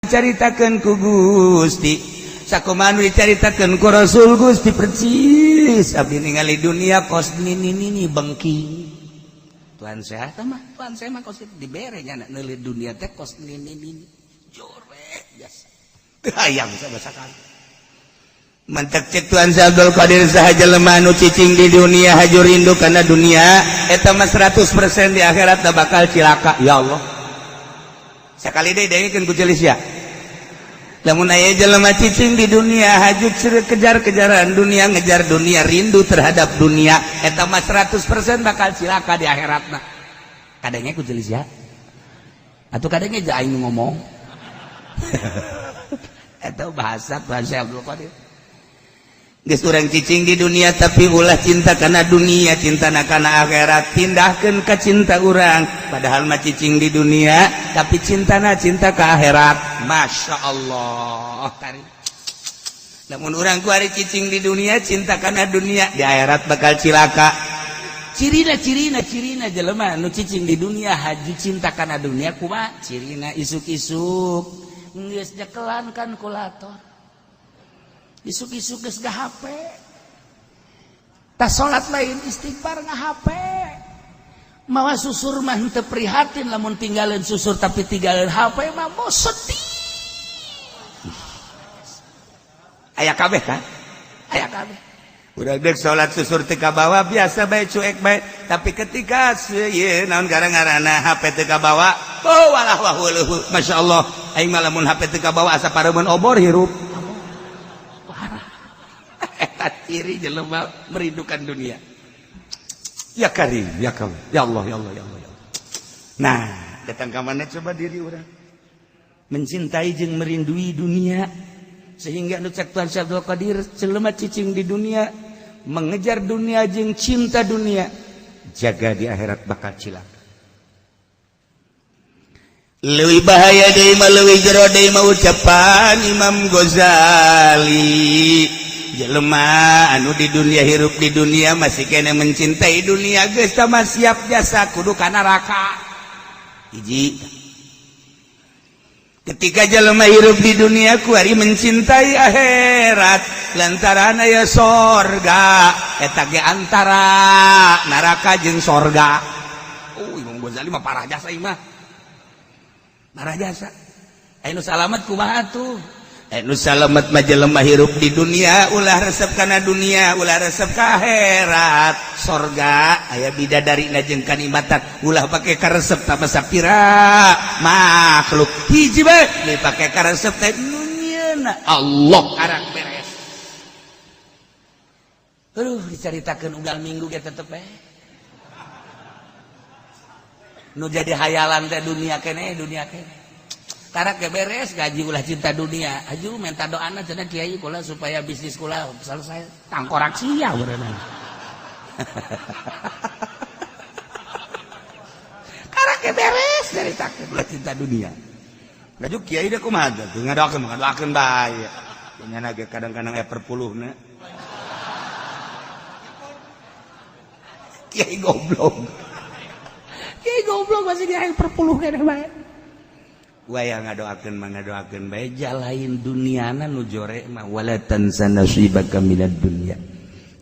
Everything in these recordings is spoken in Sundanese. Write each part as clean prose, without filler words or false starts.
dicaritakeun ku Gusti, sakumaha dicaritakeun ku Rasul Gusti percis. Abdi ningali dunia kos nini bengking. Tuhan sehat mah, Tuhan saya mah kos dibere nya neuli dunia teh kos nini jorek biasa. Teu hayang sabasakali. Mantak cek Tuhan Abdul Qadir sahaja lemah nu cicing di dunia haju rindu karena dunia eta mah 100% di akhirat da bakal cilaka. Ya Allah. Sakali deui dengekeun ku jelis ya. Lamun aya jelema cicing di dunia haju kejar-kejaran dunia, ngejar dunia, rindu terhadap dunia, eta mah 100% bakal cilaka di akhiratna. Kadenge ku jelis ya. Atuh kadenge ja aing ngomong. Eta bahasa Tuhan Abdul Qadir. Geus urang cicing di dunia tapi ulah cinta karena dunia, cinta kana akhirat, pindahkeun ka cinta urang. Padahal mah cicing di dunia tapi cintana cinta ka akhirat. Masya Allah. Namun urang ku ari cicing di dunia cinta kana dunia, di akhirat bakal cilaka. Cirina jelema nu cicing di dunia haji cinta kana dunia kumaha? Cirina isuk-isuk geus nyekelan kan kulator. Isuk-isuk geus HP. Tas salat lain istighfar HP. Mawa susur mah henteu prihatin lamun tinggalin susur tapi tinggalin HP mah mau sedih. Aya kabeh kan? Aya kabeh. Udah dek salat susur teu kabawa biasa bae cuek bae, tapi ketika ieu naon gara-garana HP teu kabawa, oh walah wahuluh. Masyaallah, aing mah lamun HP teu kabawa asa pareumeuh obor hirup. Ciri jelema merindukan dunia. Ya Karim, ya Karim, ya Allah, ya Allah, ya Allah, ya Allah. Nah, datang ke mana coba diri orang mencintai jeung merindui dunia sehingga nu cek Tuhan Abdul Qadir jelema cicing di dunia, mengejar dunia jeung cinta dunia, jaga di akhirat bakal cilaka. Leuwih bahaya deui mah leuwih jero deui mah ucapan Imam Ghazali. Jelema anu di dunia hirup di dunia masih kena mencintai dunia geus tah mah siap jasa kudu ka neraka. Hiji. Ketika jelema hirup di dunia kuari mencintai akhirat lantaran aya sorga eta ge antara neraka jeung sorga. Oh Imam Ghazali mah parah jasa ieu mah. Parah jasa. Anu salamet kumaha tuh? Nu salamet mah jelema hirup di dunia ulah resep kana dunia, ulah resep ka akhirat. Sorga aya bidadarina jeung kanikmatan ulah pake ka resep tambah sapira makhluk. Hiji bae dipake ka resep teh dunyana Allah arang beres. Aduh dicaritakeun unggal minggu ge tetep bae. Nu jadi hayalan teh dunia keneh, dunia keneh. Karena beres gaji ulah cinta dunia. Aju minta doana cenah kiai kula supaya bisnis kula selesai tangkorak sia berenang. Karena beres dari takdir ulah cinta dunia. Aju kiai da kumaha tuh ngadoakeun bae. Nya ge kadang-kadang perpuluhna. Kiai goblok. Kiai goblok masih di perpuluh keneh bae. Waya ngadoakeun bae jalain duniana nu jore mah wala tansa nasibaka minad dunya.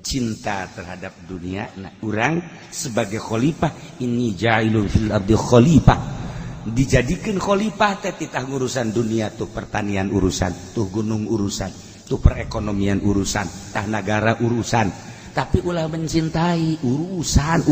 Cinta terhadap dunia. Nah, urang sebagai khalifah ini jailun fil ardi khalifah. Dijadikeun khalifah teh titah urusan dunia tuh pertanian urusan, tuh gunung urusan, tuh perekonomian urusan, tah negara urusan. Tapi ulah mencintai urusan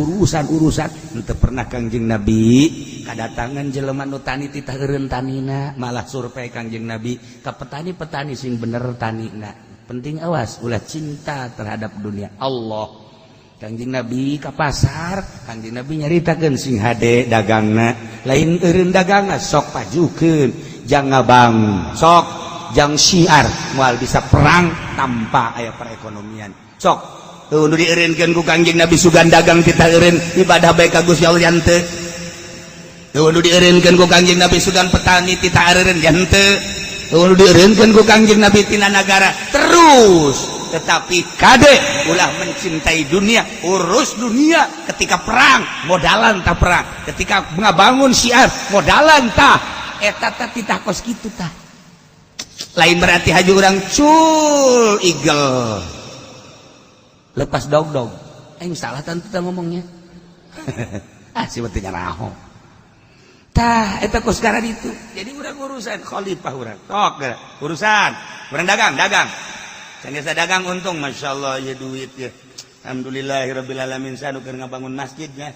henteu pernah Kangjeng Nabi kadatangan jelema nu tani titah eureun tanina malah survei Kangjeng Nabi ka petani-petani sing bener tanina. Penting awas ulah cinta terhadap dunia. Allah Kangjeng Nabi ka pasar, Kangjeng Nabi nyaritakeun sing hade dagangna, lain eureun dagangna sok pajukeun, jang ngabang, sok jang syiar moal bisa perang tanpa aya perekonomian. Sok nu dieureunkeun ku Kangjeng Nabi sugan dagang kita eureun ibadah bae ka Gusti Allah henteu. Nu dieureunkeun ku Kangjeng Nabi sugan petani kita eureun henteu. Nu dieureunkeun ku Kangjeng Nabi tina nagara terus. Tetapi kade ulah mencintai dunia, urus dunia. Ketika perang modalan tah perang, ketika ngabangun syiar modalan tah eta tah titah kos kitu tah. lain berarti haji orang cul eagle lepas dog salah tentu kita ngomongnya si betulnya naho tah eta kos sekarang itu jadi urang urusan khalifah urang tok urusan urang dagang sanggesa dagang untung masyaallah ya duit ya alhamdulillahirabbil alamin sanu keur ngabangun masjidnya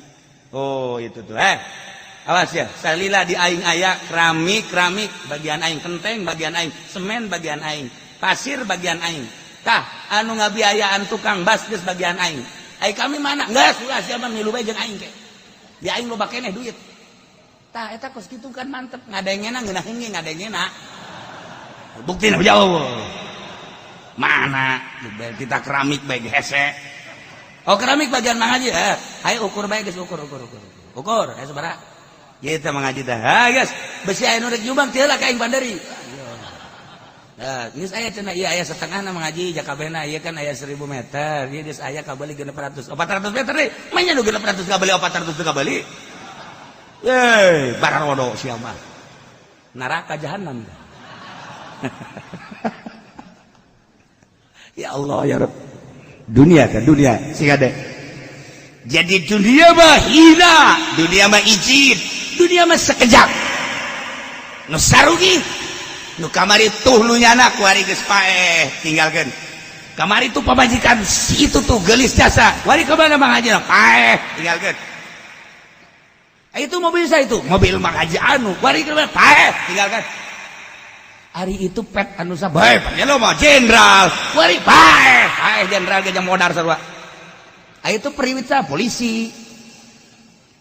oh itu tuh awas ya salila di aing aya keramik bagian aing kenteng bagian aing semen bagian aing pasir bagian aing tah anu ngabiayaan tukang bas geus bagian aing ai kami mana geus ulah sia mah milu bae jeung aing ke di aing loba keneh duit tah eta kos kitu kan mantep ngadengena ngeunah hengge ngadengena buktina jauh mana kita keramik bae hese oh keramik bagian mang haji ayo ukur bae geus ukur aya sabaraha ieu teh mang haji teh geus besi aya nu rek nyumbang teu lah ka aing bandari geus aya cenah ieu aya setengahna mang haji jakabehna ieu kan aya 1000 meter ieu geus aya kabeli 400 meter deui mah nya nu 600 kabeli 400 kabeli bararodo sia mah neraka jahanam ya Allah ya Rabb dunia sing ada jadi dunia mah hina dunia mah ijid dunia mah sekejap nu sarugi nu kamari tuh lu nyana kuari geus paeh tinggalkeun kamari tuh pamajikan si itu tuh gelis jasa wari kemana mang haji paeh tinggalkeun itu mobil saya itu mobil mang haji anu wari kemana paeh tinggalkeun hari itu pet anu sabae nya lo mah jenderal wari paeh jenderal ge jang modar sarua itu periwit sa polisi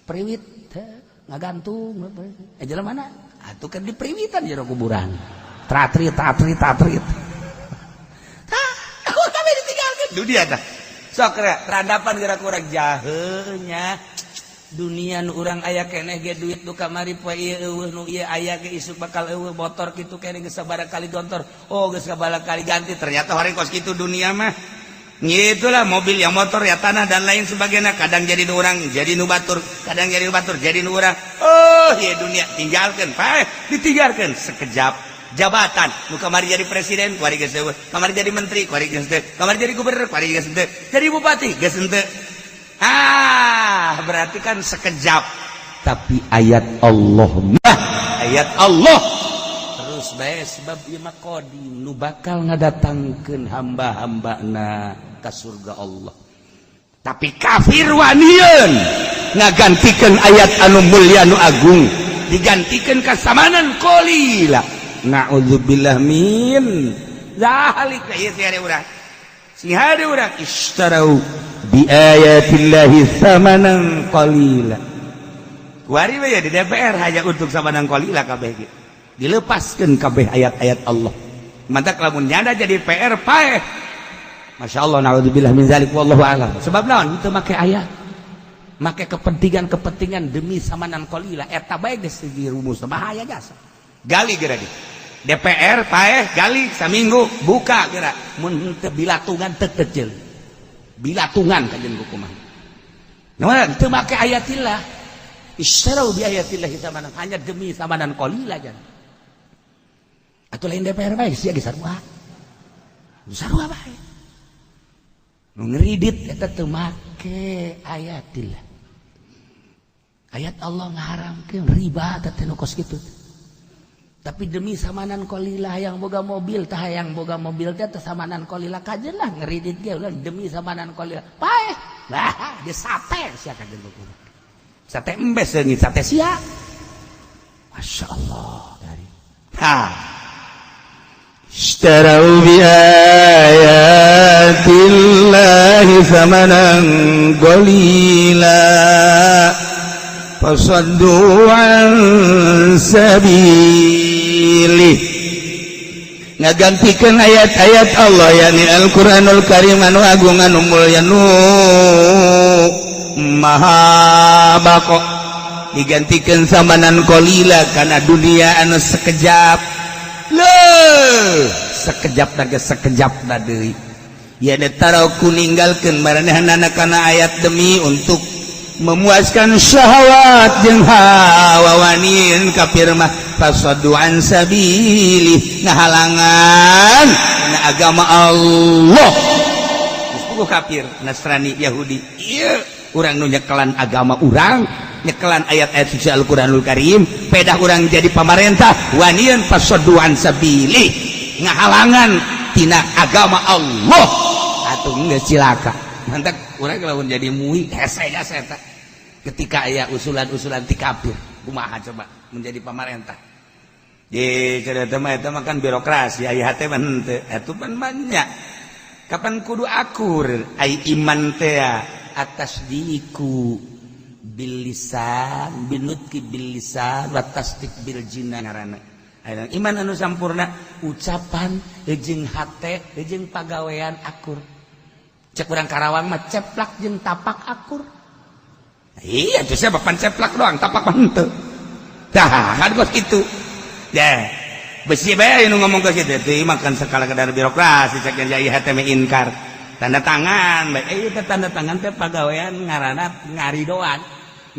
periwit ngagantung jelema mana atuh kan di periwitan jero kuburan tratrit kami ditinggalkeun dunia tah sok randapan gerak urang jaheunya dunia nu urang aya keneh ge duit nu kamari poe ieu eueuh nu ieu aya ge isuk bakal eueuh motor kitu keneh geus sabaraha kali gontor oh geus sabaraha kali ganti ternyata hari kos kitu dunia mah ngitulah mobil yang motor ya tanah dan lain sebagainya kadang jadi nu urang jadi nu batur kadang jadi nu batur jadi nu urang oh ieu dunia tinggalkeun paeh ditinggalkeun sekejap jabatan nu kamari jadi presiden kuari geus eueuh kamari jadi menteri kuari geus teu kamari jadi gubernur kuari geus teu jadi bupati geus teu berarti kan sekejap tapi ayat Allah terus bae sebab ieu mah qadim nu bakal ngadatangkeun hamba-hambana ka surga Allah tapi kafir wanieun ngagantikeun ayat anu mulya nu agung digantikeun ka samanan qalila naudzubillah min zalika ieu si hade urang istarau bi ayatillahi samanan qalila kuari we di DPR hanya untuk samanan qalila kabeh ge dilepaskeun kabeh ayat-ayat Allah mantap lamun nyanda jadi PR paeh masyaallah naudzubillah min zalik wallahu a'lam sebab naon itu make ayat make kepentingan demi samanan qalila eta bae geus dirumus bahaya jasa gali geura di DPR paeh gali saminggu buka geura mun teu bilatungan teu teu bilatungan kajian hukuman nah itu make ayatillah istarau bi ayatillah samanan hanya demi samanan qalila jan atuh lain DPR bae sia ge sarua bae nu ngridit eta teu make ayatillah ayat Allah ngaharamkeun riba teh nu kos kitu tapi demi samanan qalila yang boga mobil tah yang boga mobil teh samanan qalila kajeun lah ngeridit ge ulah demi samanan qalila paeh lah dia sate sia kajeun buku sate embes seungit sate sia masyaallah dari istarau bi ayatillahi samanan qalila fasaddu an sabilih ngagantikeun ayat-ayat Allah yakni Al-Qur'anul Karim anu agung anu mulya nu maha baqo digantikeun samanan qalila kana dunia anu sekejap sekejap deui ya tarau kuninggalkeun maranehna kana ayat demi untuk memuaskan syahwat jeung hawa wanin kafir mah fasadduan sabili ngahalangan dina agama Allah geus kafir Nasrani Yahudi ieu urang nu nyekelan agama urang nyekelan ayat-ayat suci Al-Qur'anul Karim pedah urang jadi pamarentah wanian fasadduan sabili ngahalangan tina agama Allah atuh geus cilaka mantap urang lamun jadi muih hese eta ketika aya usulan-usulan ti kafir kumaha coba menjadi pamarentah ye cerita mah eta mah kan birokrasi aya teh mah henteu atuh pan banyak kapan kudu akur ai iman teh atas diku bil lisan binutki bil lisan wa tasdiq bil jinan ngaranna iman anu sampurna ucapan jeung hate jeung pagawean akur cek urang Karawang mah ceplak jeung tapak akur iya tuh saya papan ceplak doang tapak mah henteu tah kan kos kitu ya besi bae nu ngomong ke kitu teh makan sekala kadar birokrasi cek jai hate me inkar tanda tangan bae ieu teh tanda tangan teh pagawean ngaranna ngaridoan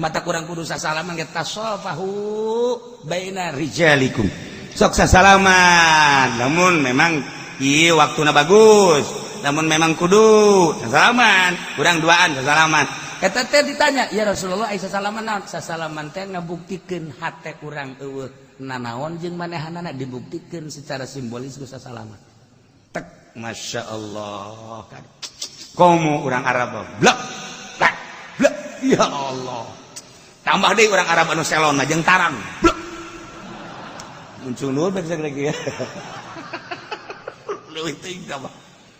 mata kurang kudu sasalaman ge tasafahu baina rijalikum sok sasalaman namun memang ieu waktuna bagus namun memang kudu sasalaman kurang duaan sasalaman eta teh ditanya ya Rasulullah aya sasalaman naon sasalaman teh ngabuktikeun hate urang eueuh nanaon jeung manehanana dibuktikeun secara simbolis ku sasalaman tek masyaallah kan komo urang Arab blak blak blak ya Allah tambah deui urang Arab anu selon jeung tarang blak muncul nur bisa lagi ya leuwih teuing tambah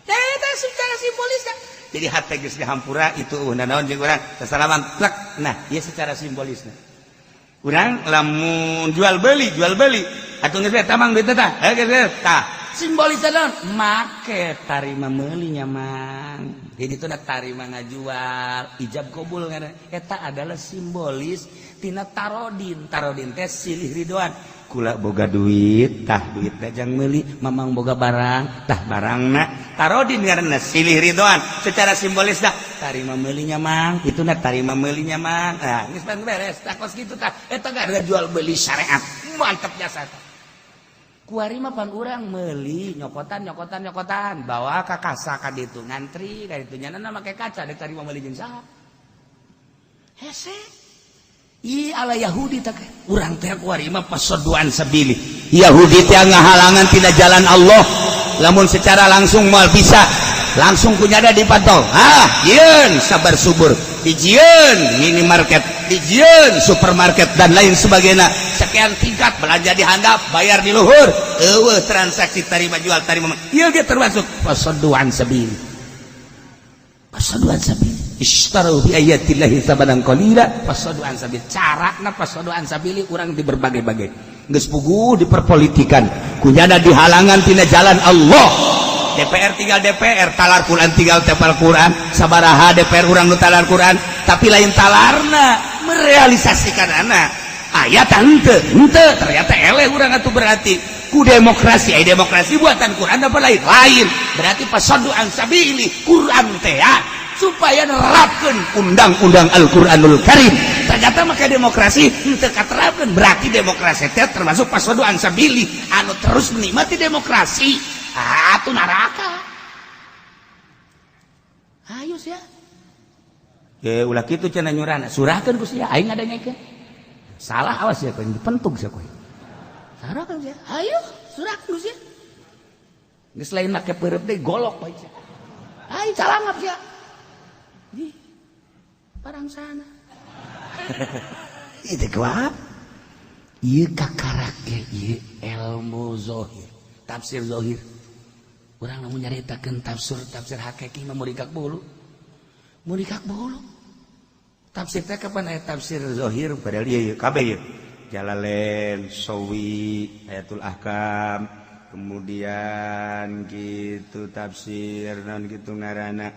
eta secara simbolis kan jadi hate geus dihampura itu nanaon jeung urang sasalaman blak nah ieu secara simbolisna urang lamun jual beli atuh geus tamang duit tah geus tah simbolisna naon make tarima meuli nya mang jadi itu tarima ngajual ijab qabul ngaranna eta adalah simbolis tina tarodin teh silih ridwan kula boga duit tah duit dajang meuli mamang boga barang tah barangna tarodin ngaranna silih ridwan secara simbolis dah tarima meuli nya mang ituna tarima meuli nya mang ah geus beres tah kos kitu tah eta gara jual beli syariat mantep jasa kuari mah pan urang meuli nyokotan bawa ka kasa ka ditu ngantri ka ditu nyanana make kaca dek tarima meuli jeung saha hese ala Yahudi tak urang teh kuari mah pasoduan sabili Yahudi teh ngahalangan tina jalan Allah lamun secara langsung moal bisa langsung kunyada dipantol ieun sabar subur dijieun minimarket dijieun supermarket dan lain sebagainya sekian tingkat belanja dihandap bayar di luhur eueuh transaksi tarima jual tarima ieu ge termasuk pasoduan sabili ishtaru bi ayatillahi sabadan qalila pasoduan sabili carana pasoduan sabili urang di berbagai-bagai geus puguh diperpolitikan kunyada dihalangan tina jalan Allah DPR tinggal DPR talar Quran tinggal tepal Quran sabaraha DPR urang nu talar Quran tapi lain talarna merealisasikan anak ayat henteu ternyata eleh urang atuh berarti ku demokrasi demokrasi buatan Quran apa lain berarti pasoduan sabili Quran teh supaya nerapkeun undang-undang Al-Qur'anul Karim ternyata maka demokrasi teu katerapkeun berarti demokrasi teh termasuk pasoduan sabili anu terus menikmati demokrasi atuh neraka ayo sia ge ulah kitu cenah nyurana surahkeun ku sia aing ngadanyakeun salah awas ya kowe pentug sia kowe sarahkeun sia ayo surahkeun ku sia geus lain make peureup deui golok bae sia ai calangap sia di barang sana itu kuat ieu kakarake ieu ilmu zahir tafsir zahir urang lamun nyaritakeun tafsir hakiki mah murikak bulu tafsir teh kapan aya tafsir zahir padahal ieu kabeh ieu Jalalain Sawi Ayatul Ahkam kemudian gitu tafsir naon gitu ngaranna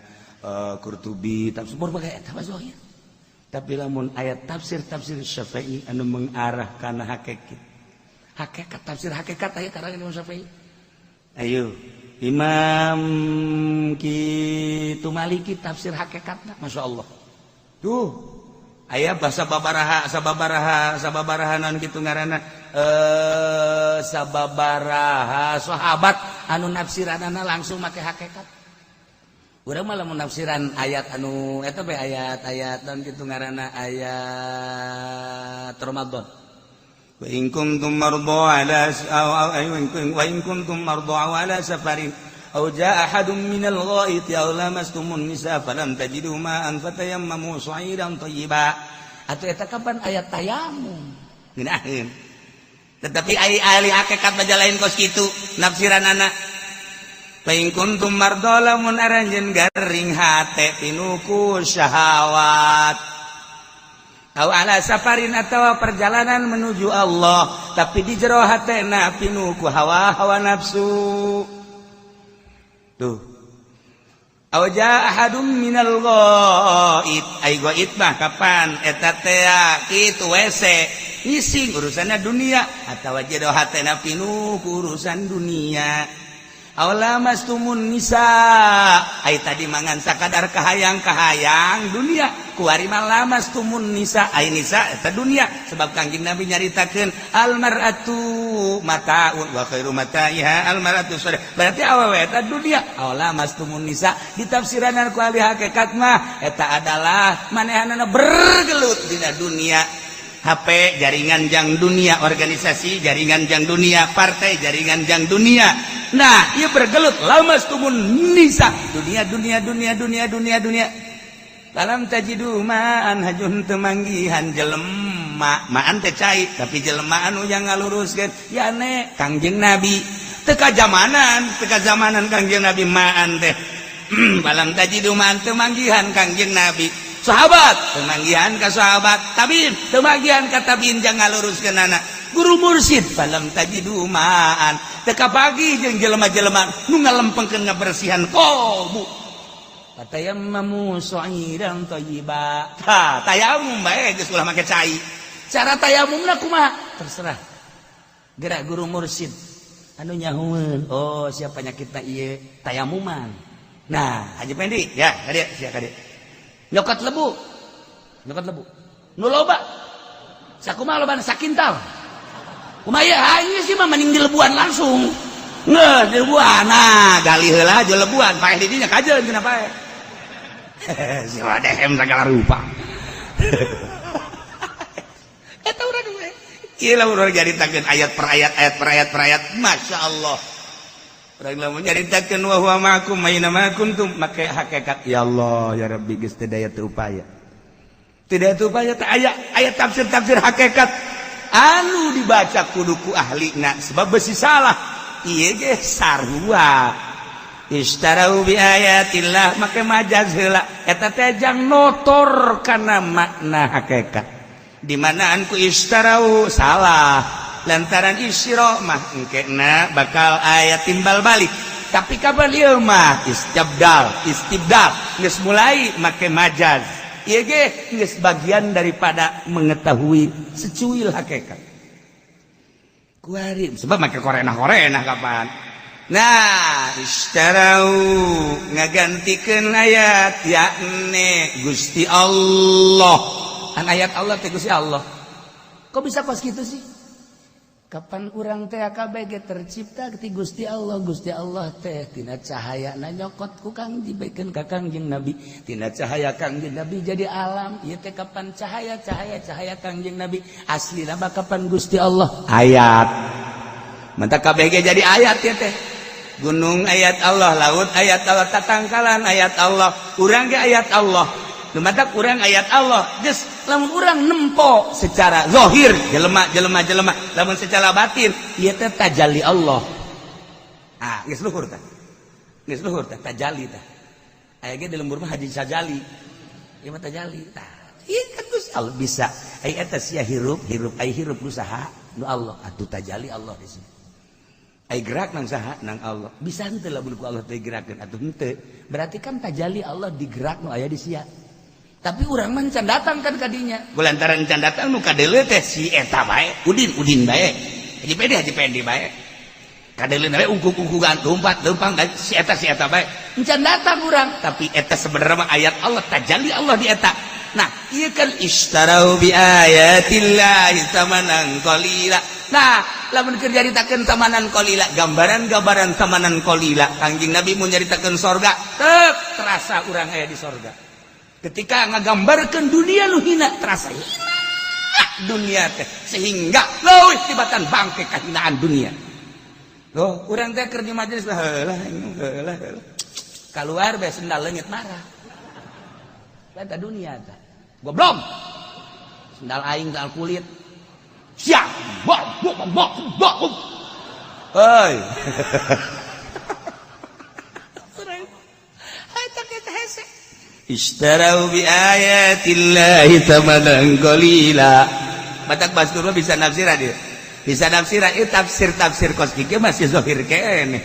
Qurtubi tafsir berbagai eta zahir tapi lamun ayat tafsir Syafi'i anu mengarah kana hakikat tafsir hakikat aya karangan Imam Syafi'i ayo Imam kitu Maliki tafsir hakikatna masyaallah tuh aya bahasa sababaraha naon kitu ngaranna sababaraha sahabat anu nafsiranana langsung make hakikat. Urang mah lamun nafsiran ayat anu eta bae ayat-ayat naon kitu ngaranna ayat Ramadan. Wa in kuntum marḍā 'alā wa in kuntum marḍā 'alā safarin aw jaa'a ahadun minal ghaiti aw lamastumun nisaa falam tajidu ma'an fatayammamu sha'iran thayyiban. Atuh eta kapan ayat tayamum ngeunaheun. Tetapi ahli hakikat baca lain kos kitu nafsiranana. Fa in kuntum marḍā lamun aranjeun garing hate pinuku syahawat aw ala safarin atawa perjalanan menuju Allah tapi di jero hatena pinuku hawa nafsu. Tuh. Aw jaa ahadum minal ghaid. Ai ghaid mah kapan eta teh kitu WC ngising urusanna dunia atawa jero hatena pinuku urusan dunia. Aw lamastumun nisa. Ai tadi mangan sakadar kahayang-kahayang dunia. Kuari mah lamastumun nisa. Ai nisa eta dunia. Sebab Kangjeng Nabi nyaritakeun al mar'atu mata'un wa khairu mata'iha al mar'atu sadaq. Berarti awewe eta dunia. Aw lamastumun nisa ditafsiranan ku ahli hakikat mah eta adalah manehanana bergelut dina dunia. HP jaringan jang dunia, organisasi jaringan jang dunia, partai jaringan jang dunia. Nah, ia bergelut lamastumun nisa dunia. Dalam tajidu ma'an hajun temanggihan jelema ma'an teh cai tapi jelema anu yang ngaluruskeun ya ne Kangjeng Nabi teka zamanan Kangjeng Nabi ma'an teh balam tajidu ma'an temanggihan Kangjeng Nabi sahabat temanggihan ka sahabat tabiin temanggihan ka tabiin jang ngaluruskeun anak guru mursyid balam tajidu ma'an teka pagi jeung jelema-jelema nu ngalempengkeun ngabersihan kolbu fatayammamu sha'iran thayyiba. Tayamum bae geus ulah make cai. Cara tayamumna kumaha? Terserah. Gerak guru mursyid anu nyahueun. Oh, sia penyakitna ieu tayamuman. Nah, Haji Pendi, ya, kadieu, sia kadieu. Nyokot lebu. Nu loba. Sakumaha lobana sakintal. Kumaha ieu hanya sih mah mending dilebuan langsung. Ngeuh dilebuan. Nah, gali heula aja lebuan, paeh di dinya kajeun cenah paeh. Si wadehem segala rupa. Eta urang we. Ieu lamun urang nyaritakeun ayat per ayat, Masya Allah. Urang lamun nyaritakeun wa huwa ma'akum aina ma kuntum make hakikat ya Allah ya Rabbi geus teu daya teu upaya. Teu daya teu upaya teh aya tafsir hakikat anu dibaca kudu ku ahlina sebab besi salah. Ieu ge sarua. Istarau bi ayatillah make majaz heula eta teh jang notor kana makna hakikat di manaan ku istarau salah lantaran isyra mah engkena bakal aya timbal balik tapi kapan ieu mah istibdal geus mulai make majaz ieu ge geus bagian daripada mengetahui secuil hakikat kuari sebab make korenah kapan. Nah, istarau ngagantikeun ayat yakni Gusti Allah. An ayat Allah teh Gusti Allah. Kok bisa pas gitu sih? Kapan urang teh kabeh ge tercipta ti Gusti Allah teh tina cahayana nyokot ku Kang dibikeun ka Kangjeng Nabi. Tina cahaya Kangjeng Nabi jadi alam. Ieu teh kapan cahaya Kangjeng Nabi aslina mah kapan Gusti Allah? Ayat. Mantap kabeh ge jadi ayat ya teh. Gunung ayat Allah, laut ayat Allah, tatangkalan ayat Allah, urang ge ayat Allah. Lumatak urang ayat Allah. Geus lamun urang nempo secara zahir jelema, lamun secara batin ieu teh tajalli Allah. Ah, geus luhur tah. Tajalli tah. Aya ge di lembur mah haji sajali. Ieu mah tajalli tah. Ieu kan Gusti Allah bisa. Ai eta sia hirup nu saha? Nu Allah. Atuh tajalli Allah di sini. Ai gerak nang saha nang Allah bisa henteu lamun ku Allah teh gerakeun atuh henteu berarti kan tajalli Allah digerak nu aya di sia tapi urang mah can datang kan kadinya kulantaran can datang nu kadeuleu teh si eta bae udin bae haji pedi bae kadeuleu bae ungkuk-ungkugan leumpang dan si eta bae can datang urang tapi eta sebenarnya mah ayat Allah tajalli Allah di eta Nah ieu kan istarau bi ayatillahi tamanan qalila. Nah lamun keur nyaritakeun tamanan qalila, gambaran-gambaran tamanan qalila, Kangjeng Nabi mun nyaritakeun sorga teu terasa urang aya di sorga. Ketika ngagambarkeun dunia nu hina terasa hina dunia teh, sehingga leuwih tibatan bangke kahinaan dunia. Loh, urang teh keur di majelis heulah kaluar bae sendal leungit marah. Eta dunia teh. Goblok. Sendal aing teh kulit. Siap. Oi. Istarau bi ayatillahi tamanan qalila. Batak bastur bisa nafsirah dia. Bisa nafsirah itu tafsir kosmik masih zahir kene.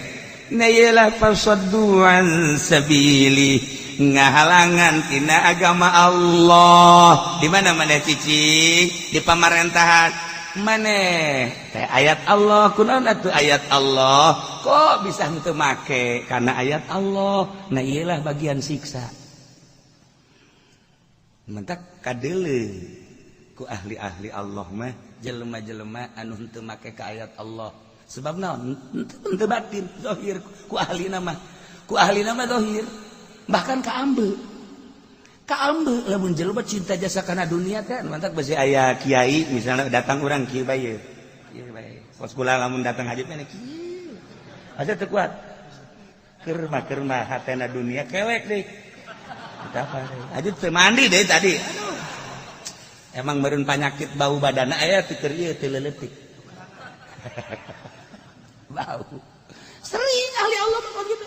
Na yalah fasaddu an sabili, ngahalangan tina agama Allah. Di mana maneh cicing? Di pamarentahan maneh teh ayat Allah, kunaon atuh ayat Allah? Kok bisa henteu make karena ayat Allah? Nah iyalah bagian siksa. Mentak kadeuleu ku ahli-ahli Allah mah jelema-jelema anu henteu make ka ayat Allah. Sebab naon? Henteu batin, zahir ku ahlina mah. Ku ahlina mah zahir. Bahkan ka ambe. Ka ambe lamun jelema cinta jasa kana dunia teh mentak bisi aya kiai misalnya datang urang kieu bae. Kieu bae. Pos kula lamun datang haji teh kieu. Aja teu kuat. Keur mah hatena dunia kelek deui. Aja teu mandi deh tadi. Aduh. Emang meureun penyakit bau badanna aya teu keur ieu teu leuletik. Bau. Sering ahli Allah mah gitu.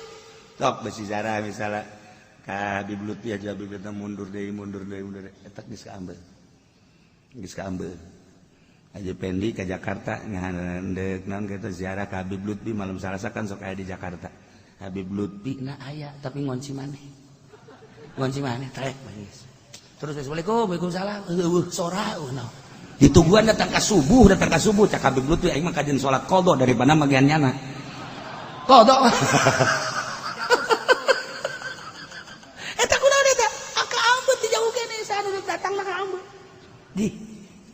Sok besi zara misalnya ka Habib Lutfi aja Habib eta mundur deui eta geus kaambeul. Geus kaambeul. Aja Pendi ka Jakarta ngandeuk naon kitu ziarah ka Habib Lutfi malam Salasa kan sok aya di Jakarta. Habib Lutfi na aya tapi ngonci maneh. Ngonci maneh taek geus. Terus assalamualaikum, waalaikumsalam. Sora no. Ditungguan datang ka subuh cak Habib Lutfi aing mah kajian salat qadha daripada magian nyana. Qadha. Eta kunaon eta? Ka ambet dijauh kene saanu datang ka ambet. Di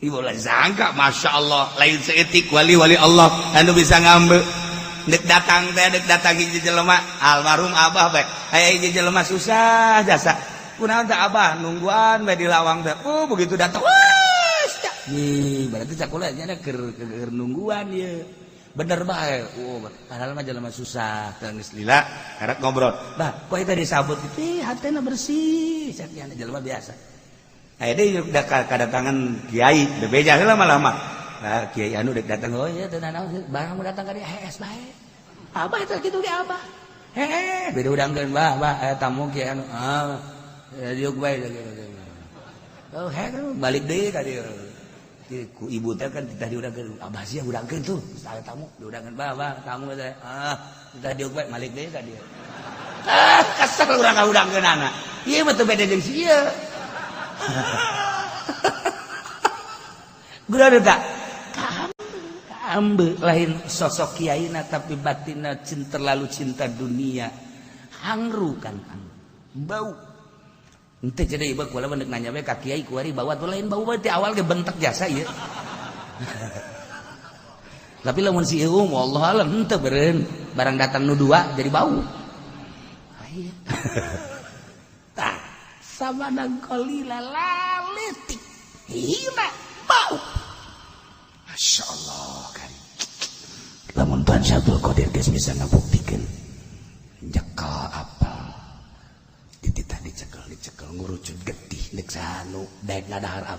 ieu ulah sangka masyaallah lain saeutik wali-wali Allah anu bisa ngambe. Dek datang hiji jelema almarhum Abah bae. Aya hiji jelema susah jasa. Kunaon teh Abah nungguan bae di lawang teh. Oh begitu datang. Nih, berarti sakulah nya keur nungguan ieu. Bener bae. Oh, padahal mah jelema susah. Geus lila karek ngobrol. Bah, kok eta disabut itu hatena bersih. Cak nya jelema biasa. Aya deui kadatangan kiai, bebeja heula malah mah. Nah, kiai anu dek datang, oh iya teu naon, barang mau datang ka dieu hees bae. Abah eta kitu ge Abah. Heh, beda udangkeun bah aya tamu kiai anu. Diuk bae. Oh, balik deui ka dieu. Ku ibu teh kan titah diurangkeun Abah sia urangkeun tuh aya tamu diurangkeun bah tamu teh titah diuk bae balik deui ka dieu. Kesel urang kaudangkeun anak ieu mah teu beda jeung si ieu. Gura tak kaambe lain sosok kiaina tapi batinna terlalu cinta dunia hangru kan bau. Ente jadi ibu kula mendek nanya we ka kiai kuari bawa tuh lain bau ti awal ge bentek jasa ieu. Tapi lamun si ieu wallah alam henteu beureun barang datang nu dua jadi bau. Aya. Tah samanang qalila laletik. Hina bau. Masyaallah kan. Lamun Tuhan Syabdul Qadir geus bisa ngabuktikeun. Jekal apal. Dititah dicekel ngurucut getih dek sanu daek ngadahar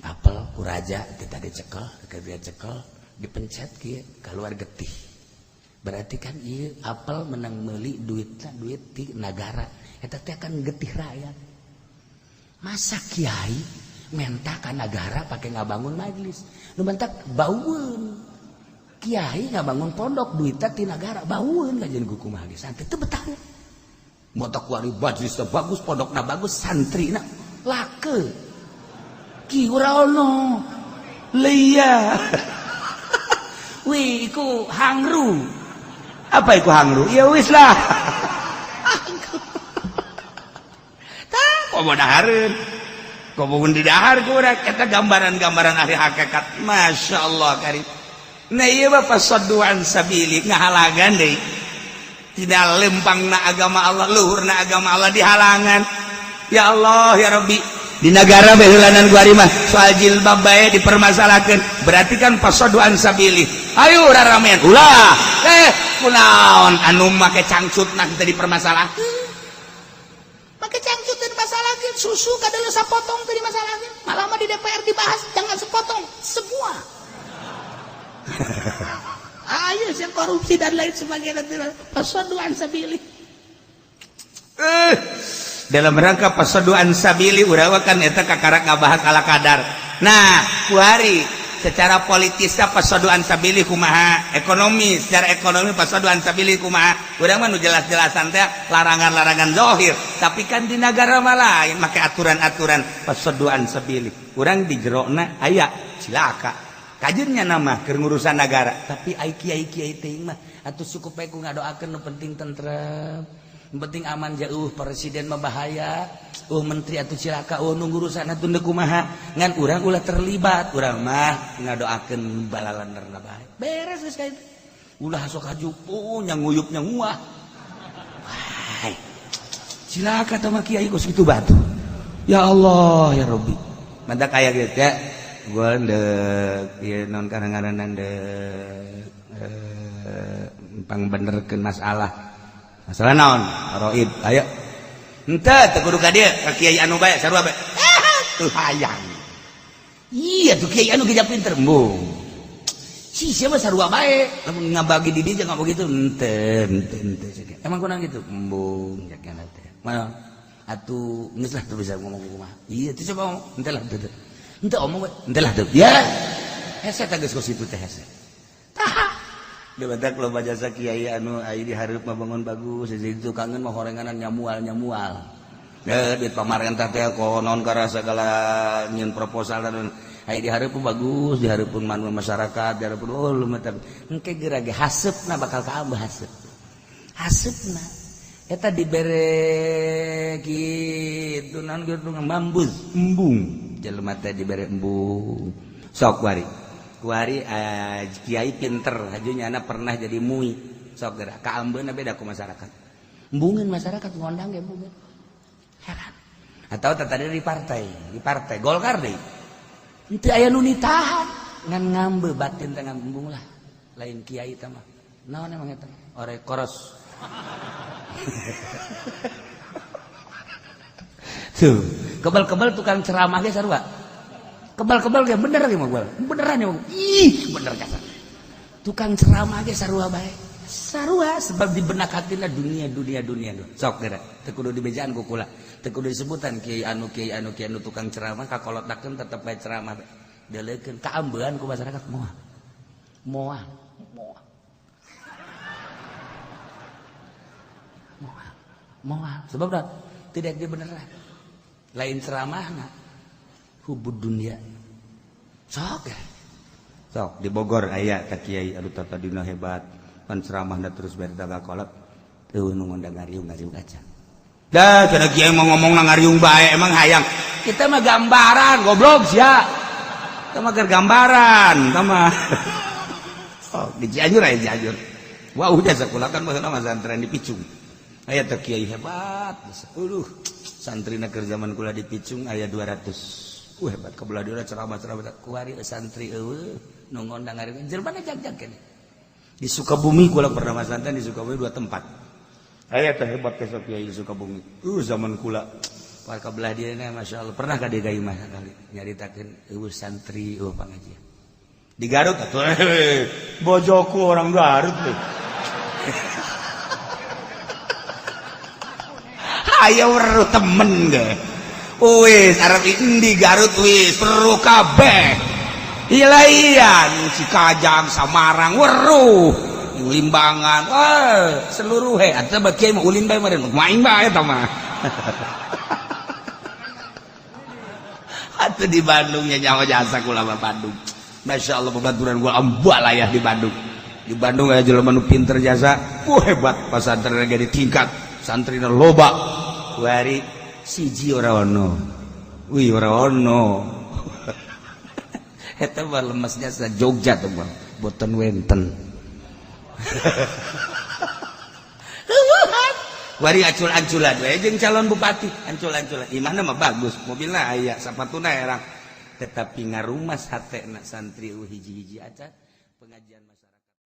apel ku raja titah dicekel dia cekel dipencet kieu keluar getih berarti kan ieu apel menang meuli duit ti nagara eta teh kan getih rakyat masa kiai menta ka nagara pake ngabangun majelis nu mentak baueun kiai ngabangun pondok duitna ti nagara baueun lajeun kumaha ge santai teu betah. Motak wari bajisna bagus, pondokna bagus, santrina lake. Ki ora ono. Leia. Wih, iku hangru. Apa iku hangru? Ya wis lah. komo dahareun komo di dahar kurang eta gambaran-gambaran ahli hakikat masyaallah karim. Nah ieu mah fasadduan sabili ngahalangan deui tina lempangna agama Allah luhurna agama Allah dihalangan. Ya Allah ya Rabbi di negara behulanan gua mah soal jilbab bae dipermasalahkeun berarti kan fasadduan sabili. Ayo raramean ulah kunaon anu make cangcutna kita dipermasalahkeun. Make cangcut teh dimasalahkeun, susu kadang sapotong teh dimasalahkeun. Malah mah di DPR dibahas jangan sepotong, semua. Ayo yang korupsi dan lain sebagainya fasadduan sabili. Dalam rangka fasadduan sabili urang kan eta kakarak ngabahas ala kadar. Nah, kuari secara politisnya fasadduan sabili kumaha, ekonomi secara ekonomi fasadduan sabili kumaha. Urang mah nu jelas-jelasan teh larangan-larangan zahir, tapi kan di negara mah lain make aturan-aturan fasadduan sabili. Urang di jerona aya cilaka. Kajirnya nama keur ngurusan negara, tapi ai kiai-kiai teh mah atuh cukup bae ku ngadoakeun nu penting tentrem. Nu penting aman jauh presiden mah bahaya. Menteri atuh cilaka, nu ngurusan atuh teu kumaha. Ngan urang ulah terlibat, urang mah ngadoakeun balalanderna bae. Beres geus kitu. Ulah sok hajupu nya nguyup nya nguah. Hai. Cilaka tah mah kiai geus kitu batu. Ya Allah ya Rabbi. Mantap aya kieu teh. Gua ndek ieu non kadang-kadang ndek pangbenerkeun masalah naon roid ayo henteu teu kudu ka dieu ka kiai anu bae sarua bae teu hayang iya tuh kiai anu geja pinter embung si siapa sarua bae lamun ngabagi di dieu jangan begitu henteu emang kunaon gitu embung jakana teh mana atuh geus lah teu bisa ngomong kumaha iya teu coba ngomong henteu lah teu ente omong ente lah tuh ya hese tegas kos itu teh hese taha da badak loba jasa kiai anu aya di hareup mah bangun bagus jadi itu kangen mah horenganan nyamual duit pamarentah teh konon kara segala nyeun proposal dan aya di hareup bagus di hareupeun manu masyarakat di hareupeun lumayan tapi engke geura ge haseupna bakal kaambah haseupna eta dibere kitu naon kitu mambuz embung jelema teh dibere embung sok kuari kiai pinter hajunyana pernah jadi mui sok geura kaambeuna beda ku masyarakat embungeun masyarakat ngondang ge embungeun heran atau tadi di partai Golkar deui henteu aya nu nitahan ngan ngambe batin teh ngambung lah lain kiai teh mah naon emang eta ore koros tuh kebal-kebal tukang ceramah ge sarua kebal-kebal ge bener ge mah beneran ya ih bener kasar tukang ceramah ge sarua bae sarua sebab di benak hatina dunia sok geura teu kudu dibejaan ku kula teu kudu disebutan kiai anu tukang ceramah kakolotdakeun tetep bae ceramah deuleukeun kaambean ku masyarakat moal sebab dah tidak dia beneran lain ceramahna hubud dunia sok di Bogor aya ka kiai anu tata dina hebat pan ceramahna terus bari daga kolot teu nu ngundang ngariung aja dah cenah kiai mah ngomongna ngariung bae emang hayang kita mah gambaran goblok sia kita mah gambaran sama oh di Cianjur wah udah sekolah kan baheula mah santren di Picung aya teh kiai hebat santrina keur zaman kula di Picung aya 200 hebat kabelah dia ceramah kuari santri eueuh nu ngondang ngariung jelema jag-jag keneh di Sukabumi kula pernah masantren di Sukabumi 2 tempat aya teh hebat teh kiai di Sukabumi zaman kula par kabelah dia masyaallah pernah ka dia mah sekali nyaritakeun eueuh santri eueuh pangajian di Garut atuh bojoku orang Garut tuh ayo weruh temen ge wis arep di Garut wis weruh kabeh ilayan Cikajang Samarang weruh Limbangan seluruh atuh bae mah ulin bae meureun main bae eta mah atuh di Bandung nya nyawa jasa kula mah Bandung masyaallah babaturan gua ambal aya di Bandung aya jelema nu pinter jasa hebat pasantren ge di tingkat santrina loba kuari siji ora ono. Wih ora ono. Eta mah lemesnya sa Jogja tuh mah, boten wenten. Wari acul-anculan we jeung calon bupati, ancul-anculan. Imahna mah bagus, mobilna aya, sapatuna erang. Tetapi ngarumas hatena santri hiji-hiji aca pengajian masyarakat.